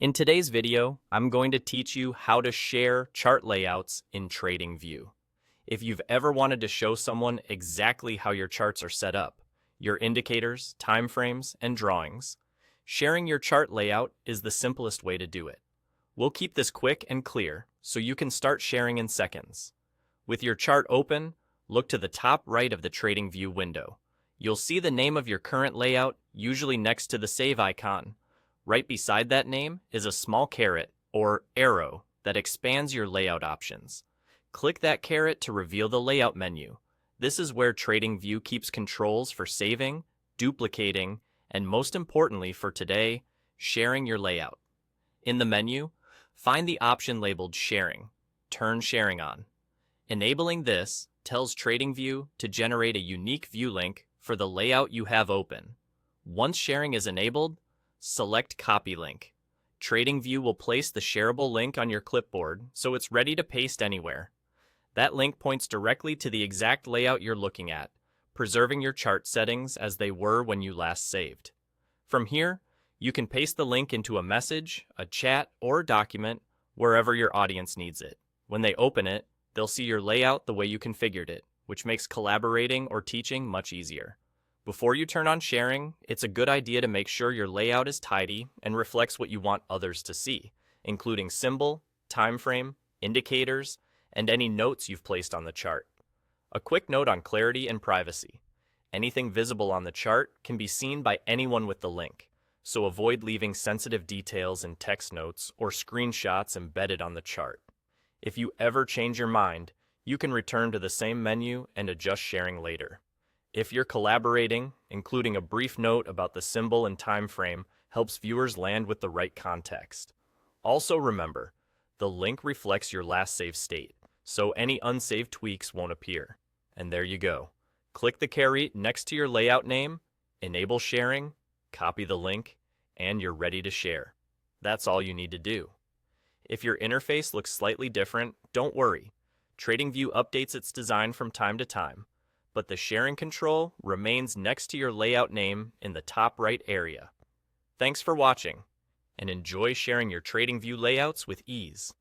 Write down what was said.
In today's video, I'm going to teach you how to share chart layouts in TradingView. If you've ever wanted to show someone exactly how your charts are set up, your indicators, timeframes, and drawings, sharing your chart layout is the simplest way to do it. We'll keep this quick and clear so you can start sharing in seconds. With your chart open, look to the top right of the TradingView window. You'll see the name of your current layout, usually next to the save icon. Right beside that name is a small caret, or arrow, that expands your layout options. Click that caret to reveal the layout menu. This is where TradingView keeps controls for saving, duplicating, and most importantly for today, sharing your layout. In the menu, find the option labeled Sharing. Turn Sharing on. Enabling this tells TradingView to generate a unique view link for the layout you have open. Once sharing is enabled, select Copy Link. TradingView will place the shareable link on your clipboard so it's ready to paste anywhere. That link points directly to the exact layout you're looking at, preserving your chart settings as they were when you last saved. From here, you can paste the link into a message, a chat, or a document wherever your audience needs it. When they open it, they'll see your layout the way you configured it, which makes collaborating or teaching much easier. Before you turn on sharing, it's a good idea to make sure your layout is tidy and reflects what you want others to see, including symbol, time frame, indicators, and any notes you've placed on the chart. A quick note on clarity and privacy. Anything visible on the chart can be seen by anyone with the link, so avoid leaving sensitive details in text notes or screenshots embedded on the chart. If you ever change your mind, you can return to the same menu and adjust sharing later. If you're collaborating, including a brief note about the symbol and time frame helps viewers land with the right context. Also remember, the link reflects your last saved state, so any unsaved tweaks won't appear. And there you go. Click the caret next to your layout name, enable sharing, copy the link, and you're ready to share. That's all you need to do. If your interface looks slightly different, don't worry. TradingView updates its design from time to time, but the sharing control remains next to your layout name in the top right area. Thanks for watching, and enjoy sharing your TradingView layouts with ease.